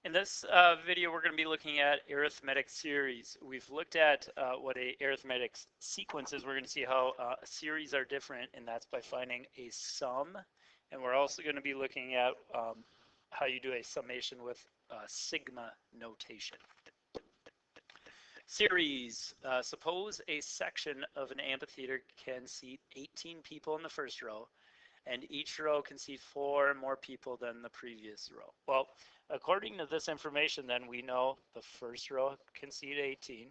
In this video, we're going to be looking at arithmetic series. We've looked at what a arithmetic sequence is. We're going to see how series are different, and that's by finding a sum. And we're also going to be looking at how you do a summation with sigma notation. Series. Suppose a section of an amphitheater can seat 18 people in the first row, and each row can seat 4 more people than the previous row. Well, according to this information, then we know the first row can seat 18.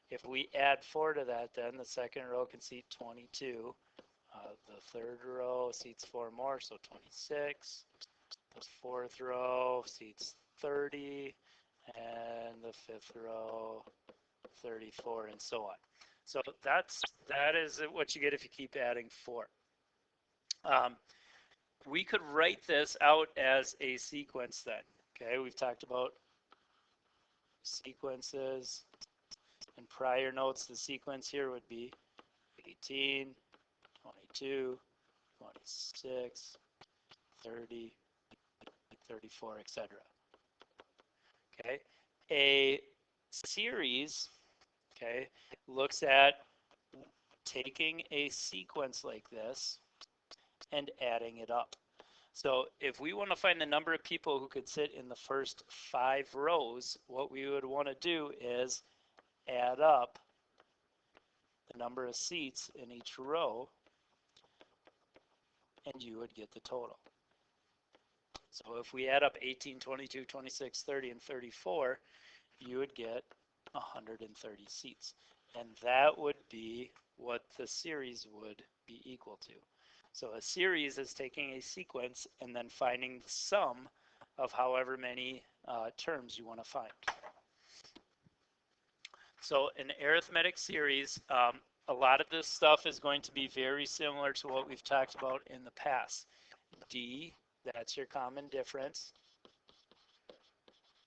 If we add 4 to that, then the second row can seat 22. The third row seats 4 more, so 26. The fourth row seats 30, and the fifth row 34, and so on. So that is what you get if you keep adding 4. We could write this out as a sequence then. Okay, we've talked about sequences. In prior notes, the sequence here would be 18, 22, 26, 30, 34, etc. Okay, a series, okay, looks at taking a sequence like this and adding it up. So if we want to find the number of people who could sit in the first 5 rows, what we would want to do is add up the number of seats in each row, and you would get the total. So if we add up 18, 22, 26, 30, and 34, you would get 130 seats. And that would be what the series would be equal to. So a series is taking a sequence and then finding the sum of however many terms you want to find. So an arithmetic series, a lot of this stuff is going to be very similar to what we've talked about in the past. D, that's your common difference,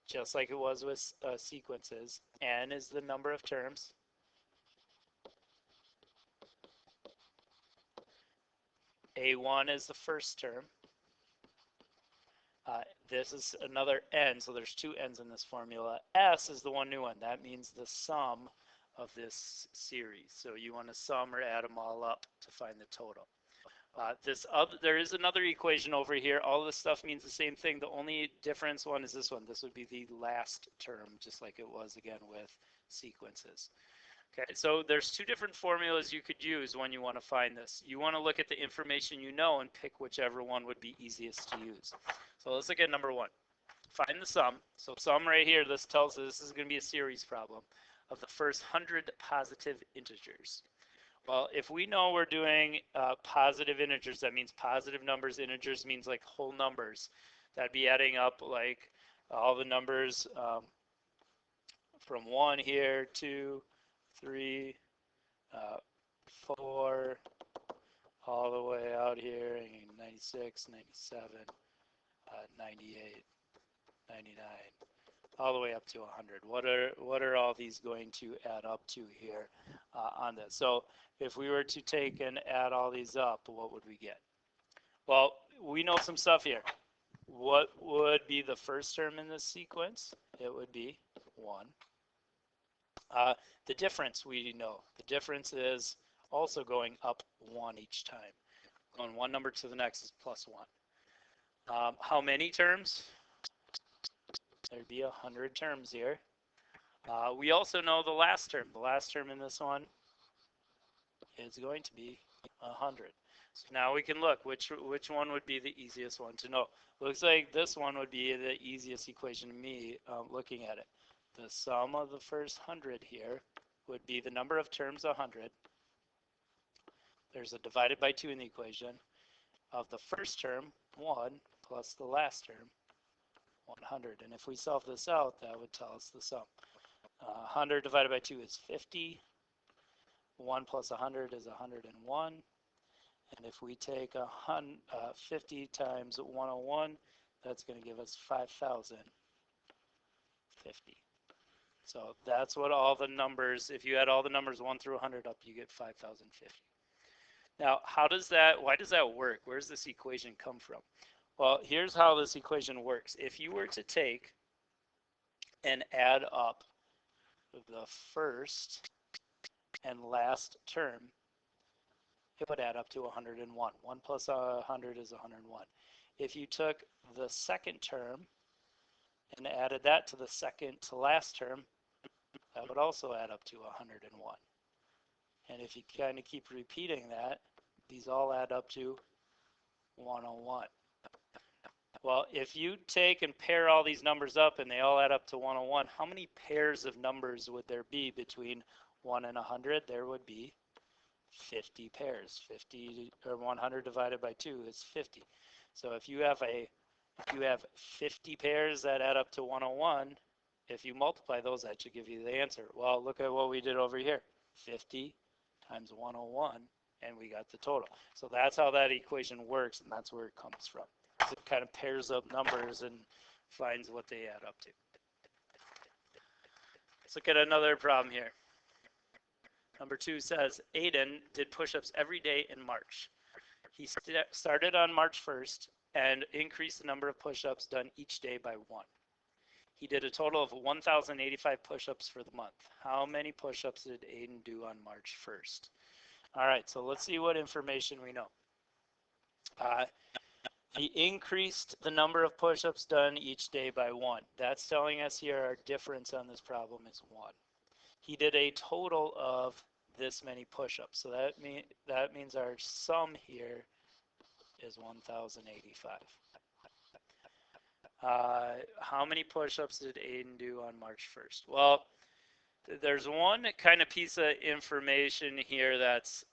just like it was with sequences. N is the number of terms. A1 is the first term. This is another n, so there's 2 n's in this formula. S is the one new one. That means the sum of this series. So you want to sum or add them all up to find the total. There is another equation over here. All this stuff means the same thing. The only difference one is this one. This would be the last term, just like it was again with sequences. Okay, so there's 2 different formulas you could use when you want to find this. You want to look at the information you know and pick whichever one would be easiest to use. So let's look at number 1. Find the sum. So sum right here, this tells us this is going to be a series problem of the first 100 positive integers. Well, if we know we're doing positive integers, that means positive numbers. Integers means like whole numbers. That'd be adding up like all the numbers from 1 here, 2, 3, 4, all the way out here, 96, 97, 98, 99, all the way up to 100. What are all these going to add up to here on this? So if we were to take and add all these up, what would we get? Well, we know some stuff here. What would be the first term in this sequence? It would be 1. The difference we know. The difference is also going up 1 each time. Going one number to the next is plus 1. How many terms? There'd be 100 terms here. We also know the last term. The last term in this one is going to be 100. So now we can look which one would be the easiest one to know. Looks like this one would be the easiest equation to me looking at it. The sum of the first 100 here would be the number of terms 100. There's a divided by 2 in the equation of the first term 1 plus the last term 100. And if we solve this out, that would tell us the sum. 100 divided by 2 is 50. 1 plus 100 is 101. And if we take 50 times 101, that's going to give us 5,050. So that's what all the numbers, if you add all the numbers 1 through 100 up, you get 5,050. Now, why does that work? Where does this equation come from? Well, here's how this equation works. If you were to take and add up the first and last term, it would add up to 101. 1 plus 100 is 101. If you took the second term and added that to the second to last term, that would also add up to 101. And if you kind of keep repeating that, these all add up to 101. Well, if you take and pair all these numbers up and they all add up to 101, how many pairs of numbers would there be between 1 and 100? There would be 50 pairs. 50 or 100 divided by 2 is 50. So if you have 50 pairs that add up to 101, if you multiply those, that should give you the answer. Well, look at what we did over here. 50 times 101, and we got the total. So that's how that equation works, and that's where it comes from. So it kind of pairs up numbers and finds what they add up to. Let's look at another problem here. Number 2 says, Aiden did push-ups every day in March. He started on March 1st and increased the number of push-ups done each day by 1. He did a total of 1,085 push-ups for the month. How many push-ups did Aiden do on March 1st? All right, so let's see what information we know. He increased the number of push-ups done each day by 1. That's telling us here our difference on this problem is 1. He did a total of this many push-ups. So that means our sum here is 1,085. How many push-ups did Aiden do on March 1st? Well, there's one kind of piece of information here that's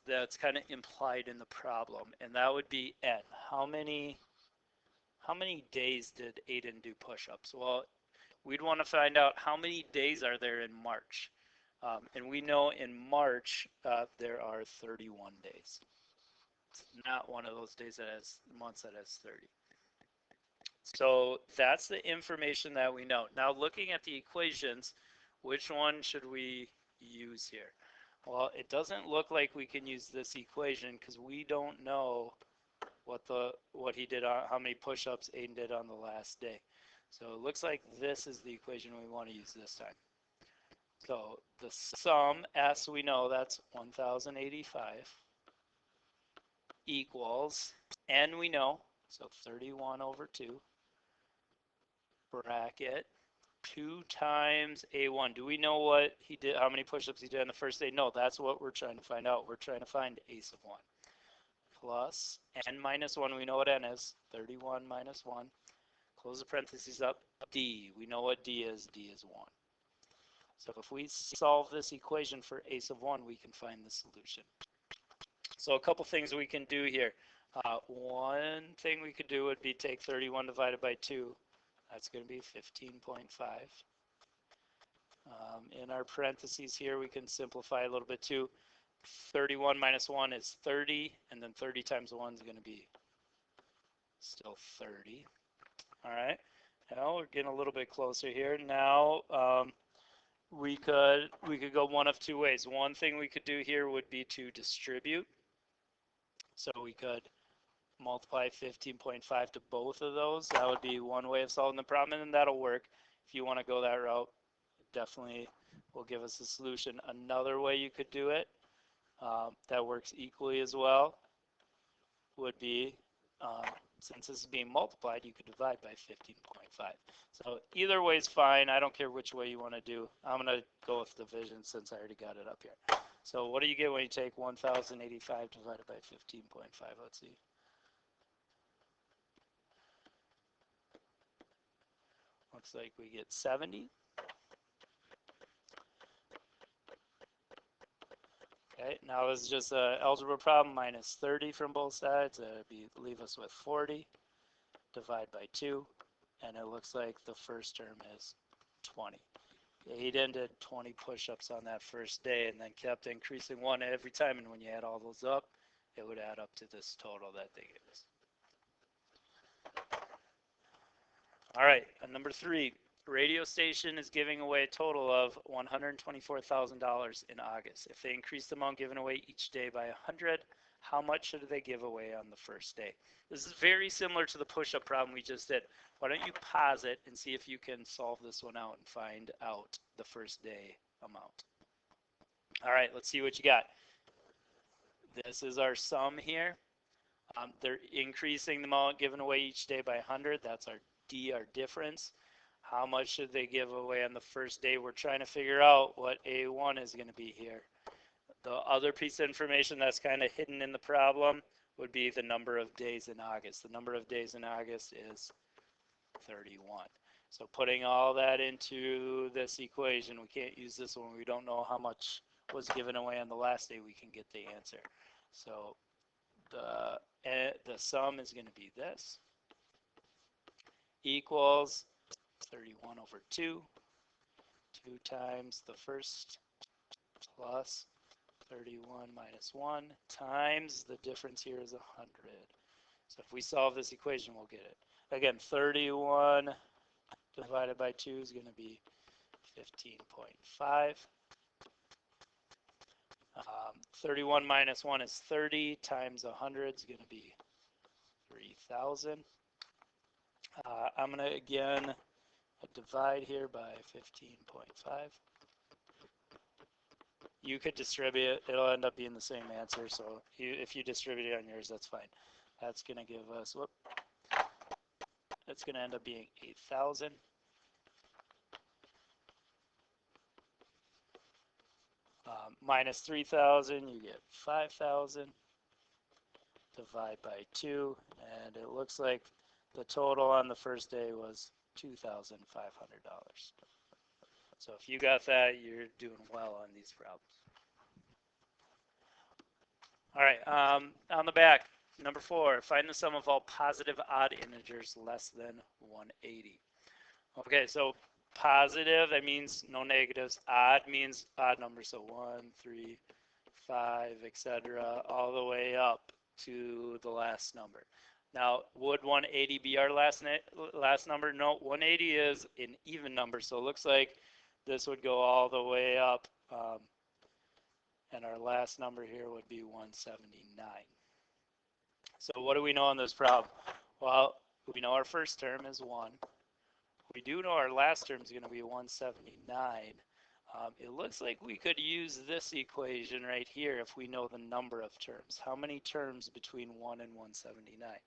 kind of implied in the problem, and that would be n. How many days did Aiden do push-ups? Well, we'd want to find out how many days are there in March. And we know in March there are 31 days. It's not one of those days that has months that has 30. So that's the information that we know. Now looking at the equations, which one should we use here? Well, it doesn't look like we can use this equation because we don't know what he did, how many push-ups Aiden did on the last day. So it looks like this is the equation we want to use this time. So the sum, as we know, that's 1,085 equals n we know, so 31 over 2 bracket 2 times a1. Do we know what he did, how many push-ups he did on the first day? No, that's what we're trying to find out. We're trying to find a sub 1 plus n minus 1. We know what n is, 31 minus 1. Close the parentheses up, d. We know what d is 1. So if we solve this equation for a sub 1, we can find the solution. So a couple things we can do here. One thing we could do would be take 31 divided by 2. That's going to be 15.5. In our parentheses here, we can simplify a little bit too. 31 minus 1 is 30, and then 30 times 1 is going to be still 30. All right. Now we're getting a little bit closer here. Now we could go one of two ways. One thing we could do here would be to distribute. So we could multiply 15.5 to both of those. That would be one way of solving the problem, and that'll work. If you want to go that route, definitely will give us a solution. Another way you could do it that works equally as well would be, since this is being multiplied, you could divide by 15.5. So either way is fine. I don't care which way you want to do. I'm going to go with division since I already got it up here. So what do you get when you take 1,085 divided by 15.5? Let's see. Looks like we get 70. Okay, now this is just an algebra problem, minus 30 from both sides. Leave us with 40. Divide by 2. And it looks like the first term is 20. Aiden did 20 push-ups on that first day and then kept increasing 1 every time. And when you add all those up, it would add up to this total that they gave us. All right, number 3, radio station is giving away a total of $124,000 in August. If they increase the amount given away each day by 100, how much should they give away on the first day? This is very similar to the push-up problem we just did. Why don't you pause it and see if you can solve this one out and find out the first day amount. All right, let's see what you got. This is our sum here. They're increasing the amount given away each day by 100. That's our D, our difference. How much should they give away on the first day? We're trying to figure out what A1 is going to be here. The other piece of information that's kind of hidden in the problem would be the number of days in August. The number of days in August is 31. So putting all that into this equation, we can't use this one. We don't know how much was given away on the last day. We can get the answer. So the sum is going to be this, equals 31 over 2, 2 times the first plus 31 minus 1 times the difference here is 100. So if we solve this equation, we'll get it. Again, 31 divided by 2 is going to be 15.5. 31 minus 1 is 30 times 100 is going to be 3,000. I'm going to, again, divide here by 15.5. You could distribute it. It'll end up being the same answer. So if you distribute it on yours, that's fine. That's going to give us, that's going to end up being 8,000. Minus 3,000, you get 5,000. Divide by 2, and it looks like the total on the first day was $2,500. So if you got that, you're doing well on these problems. All right, on the back, number 4, find the sum of all positive odd integers less than 180. Okay, so positive, that means no negatives. Odd means odd numbers, so 1, 3, 5, etc., all the way up to the last number. Now, would 180 be our last number? No, 180 is an even number, so it looks like this would go all the way up, and our last number here would be 179. So what do we know on this problem? Well, we know our first term is 1. We do know our last term is going to be 179. It looks like we could use this equation right here if we know the number of terms. How many terms between 1 and 179?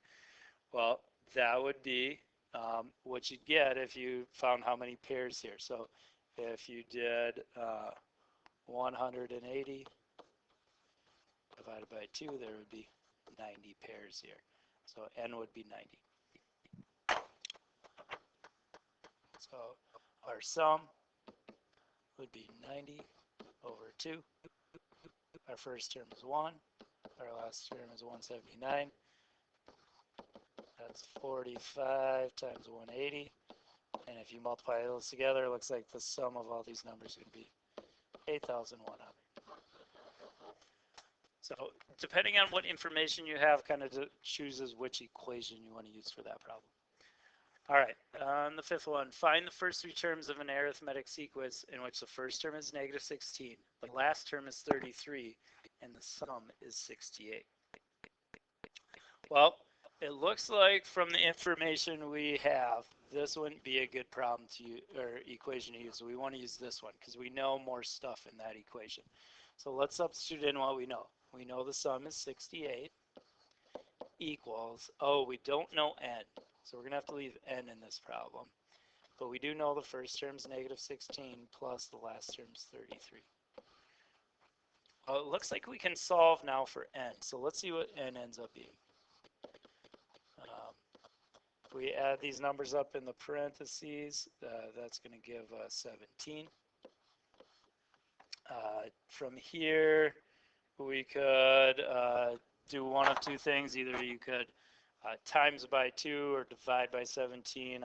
Well, that would be what you'd get if you found how many pairs here. So if you did 180 divided by 2, there would be 90 pairs here. So n would be 90. So our sum would be 90 over 2. Our first term is 1. Our last term is 179. That's 45 times 180. And if you multiply those together, it looks like the sum of all these numbers is going to be 8,100. So depending on what information you have, kind of chooses which equation you want to use for that problem. All right, on the 5th one, find the first 3 terms of an arithmetic sequence in which the first term is negative 16, the last term is 33, and the sum is 68. Well, it looks like from the information we have, this wouldn't be a good problem to use, or equation to use. So we want to use this one because we know more stuff in that equation. So let's substitute in what we know. We know the sum is 68 equals, oh, we don't know n. So we're going to have to leave n in this problem. But we do know the first term is negative 16 plus the last term is 33. Well, it looks like we can solve now for n. So let's see what n ends up being. If we add these numbers up in the parentheses, that's going to give us 17. From here, we could do one of 2 things. Either you could times by 2 or divide by 17,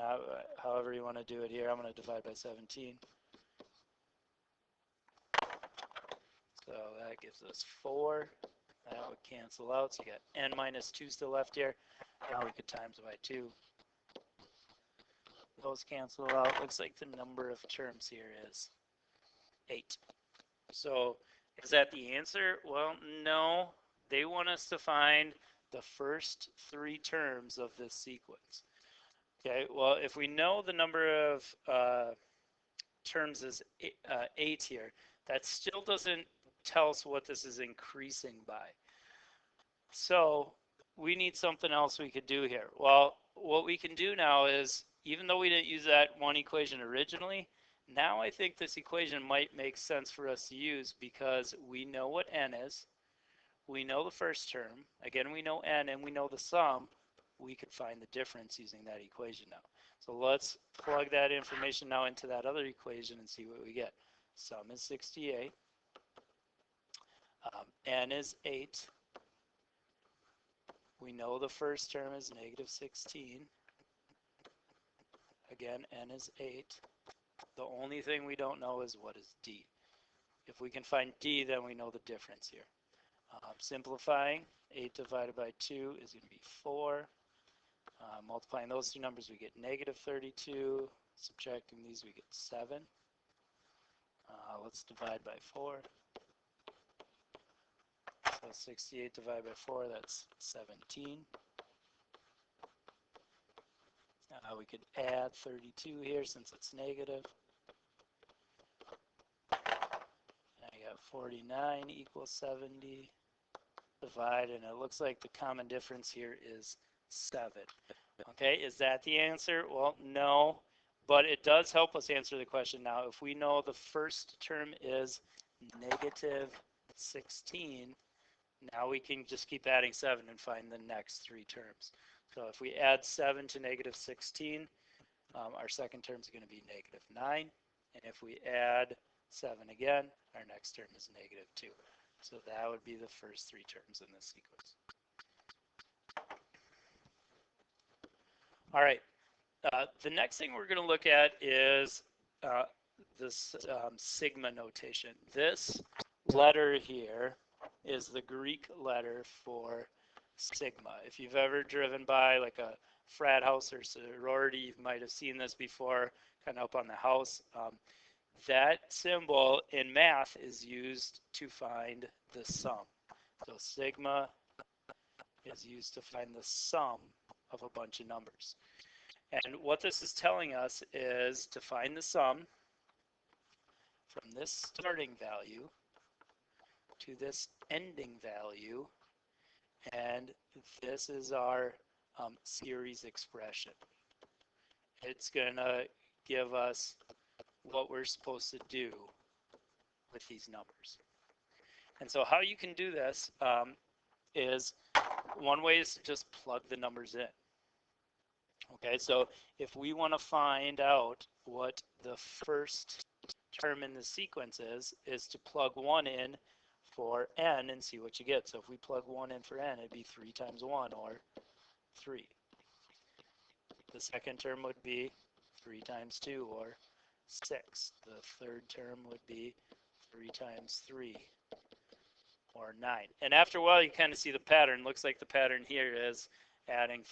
however you want to do it here. I'm going to divide by 17. So that gives us 4. That would cancel out. So you got n minus 2 still left here. Now we could times by 2. Those cancel out. Looks like the number of terms here is 8. So is that the answer? Well, no. They want us to find the first three terms of this sequence. Okay, well, if we know the number of terms is 8 here, that still doesn't tell us what this is increasing by. So we need something else we could do here. Well, what we can do now is, even though we didn't use that one equation originally, now I think this equation might make sense for us to use because we know what n is. We know the first term. Again, we know n and we know the sum. We could find the difference using that equation now. So let's plug that information now into that other equation and see what we get. Sum is 68. N is 8. We know the first term is negative 16. Again, n is 8. The only thing we don't know is what is d. If we can find d, then we know the difference here. Simplifying, 8 divided by 2 is going to be 4. Multiplying those two numbers, we get negative 32. Subtracting these, we get 7. Let's divide by 4. So 68 divided by 4, that's 17. We could add 32 here since it's negative. And I got 49 equals 70. Divide, and it looks like the common difference here is 7. Okay, is that the answer? Well, no, but it does help us answer the question now. If we know the first term is negative 16, now we can just keep adding 7 and find the next three terms. So if we add 7 to negative 16, our second term is going to be negative 9. And if we add 7 again, our next term is negative 2. So that would be the first three terms in this sequence. All right. The next thing we're going to look at is this sigma notation. This letter here is the Greek letter for sigma. If you've ever driven by like a frat house or sorority, you might have seen this before, kind of up on the house. That symbol in math is used to find the sum. So sigma is used to find the sum of a bunch of numbers. And what this is telling us is to find the sum from this starting value to this ending value, and this is our series expression. It's going to give us what we're supposed to do with these numbers. And so how you can do this is, one way is to just plug the numbers in. Okay, so if we want to find out what the first term in the sequence is to plug 1 in for n and see what you get. So if we plug 1 in for n, it'd be 3 times 1, or 3. The second term would be 3 times 2, or 6. The third term would be 3 times 3, or 9. And after a while, you kind of see the pattern. Looks like the pattern here is adding,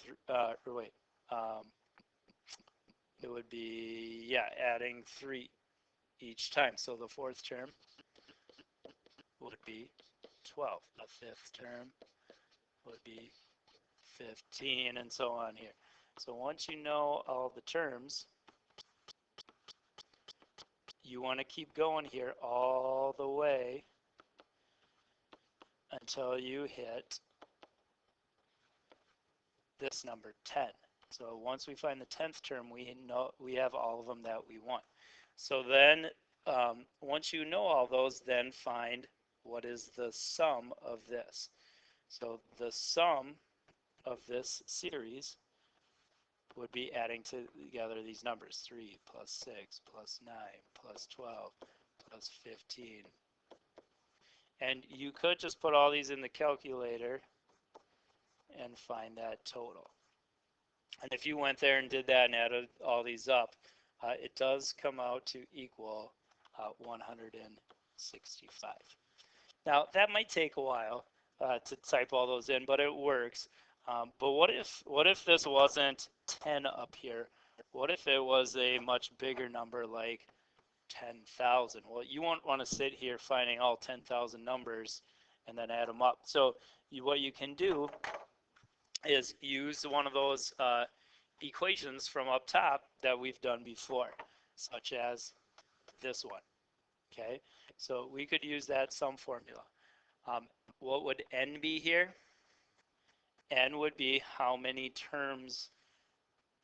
it would be, yeah, adding 3 each time. So the fourth term would be 12. The fifth term would be 15, and so on here. So once you know all the terms, you want to keep going here all the way until you hit this number 10. So once we find the 10th term, we know we have all of them that we want. So then once you know all those, then find what is the sum of this. So the sum of this series would be adding together these numbers: 3 plus 6 plus 9 plus 12 plus 15. And you could just put all these in the calculator and find that total. And if you went there and did that and added all these up, it does come out to equal 165. Now, that might take a while to type all those in, but it works. But what if this wasn't 10 up here? What if it was a much bigger number, like 10,000? Well, you won't want to sit here finding all 10,000 numbers and then add them up. So what you can do is use one of those equations from up top that we've done before, such as this one. Okay, so we could use that sum formula. What would n be here? N would be how many terms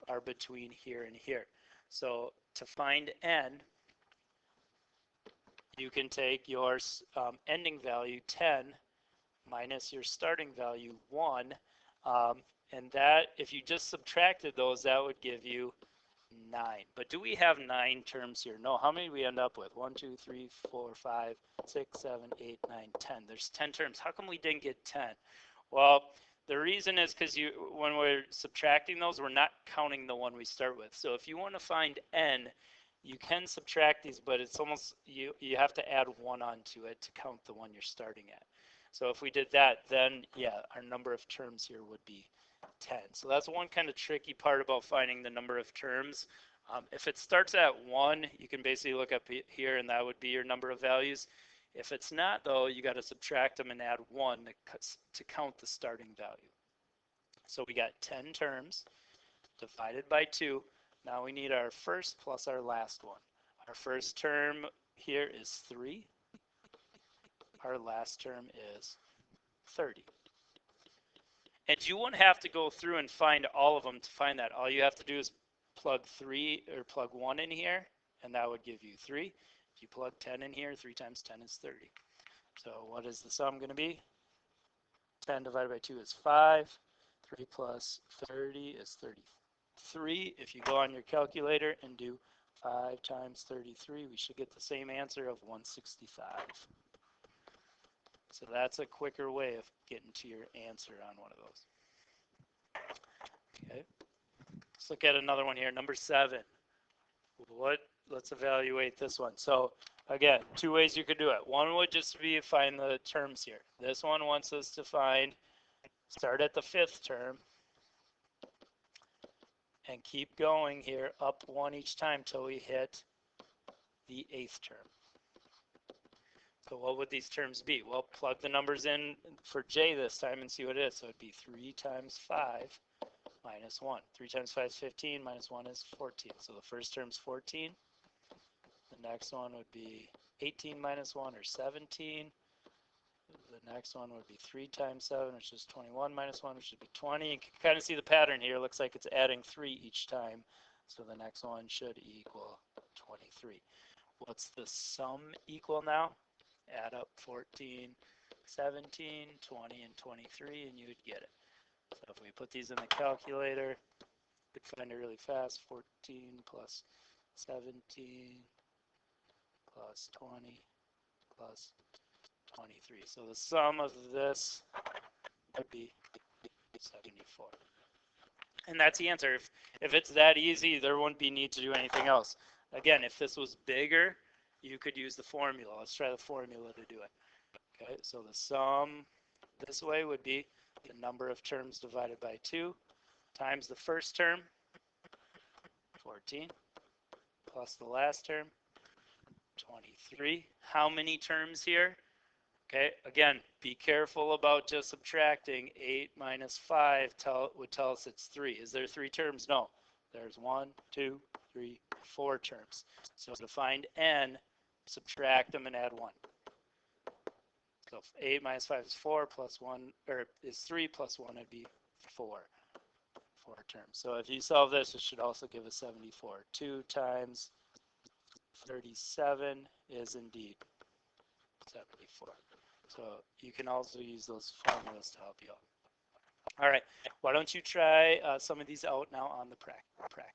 are between here and here. So to find n, you can take your ending value 10 minus your starting value 1, and that, if you just subtracted those, that would give you 9. But do we have 9 terms here? No. How many do we end up with? 1, 2, 3, 4, 5, 6, 7, 8, 9, 10. There's 10 terms. How come we didn't get 10? Well, the reason is because when we're subtracting those, we're not counting the one we start with. So if you want to find n, you can subtract these, but it's almost, you have to add 1 onto it to count the one you're starting at. So if we did that, then yeah, our number of terms here would be 10. So that's one kind of tricky part about finding the number of terms. If it starts at 1, you can basically look up here and that would be your number of values. If it's not, though, you got to subtract them and add 1 to count the starting value. So we got 10 terms divided by 2. Now we need our first plus our last one. Our first term here is 3. Our last term is 30. And you won't have to go through and find all of them to find that. All you have to do is plug 1 in here, and that would give you 3. If you plug 10 in here, 3 times 10 is 30. So what is the sum going to be? 10 divided by 2 is 5. 3 plus 30 is 33. If you go on your calculator and do 5 times 33, we should get the same answer of 165. So that's a quicker way of getting to your answer on one of those. Okay. Let's look at another one here, number 7. Let's evaluate this one. So again, 2 ways you could do it. One would just be find the terms here. This one wants us to start at the 5th term and keep going here up 1 each time till we hit the 8th term. So what would these terms be? Well, plug the numbers in for j this time and see what it is. So it'd be 3 times 5 minus 1. 3 times 5 is 15, minus 1 is 14. So the first term's 14. The next one would be 18 minus 1, or 17. The next one would be 3 times 7, which is 21 minus 1, which would be 20. You can kind of see the pattern here. It looks like it's adding 3 each time. So the next one should equal 23. What's the sum equal now? Add up 14, 17, 20, and 23, and you would get it. So if we put these in the calculator, we could find it really fast. 14 plus 17 plus 20 plus 23. So the sum of this would be 74. And that's the answer. If it's that easy, there wouldn't be need to do anything else. Again, if this was bigger, you could use the formula. Let's try the formula to do it. Okay, so the sum this way would be the number of terms divided by 2 times the first term, 14, plus the last term, 23. How many terms here? Okay, again, be careful about just subtracting. 8 minus 5 would tell us it's 3. Is there 3 terms? No. There's 1, 2, 3, 4 terms. So to find n, subtract them and add 1. So 8 minus 5 is 4 plus 1, or is 3 plus 1 would be 4. 4 terms. So if you solve this, it should also give us 74. 2 times 37 is indeed 74. So you can also use those formulas to help you out. All right, why don't you try some of these out now on the practice.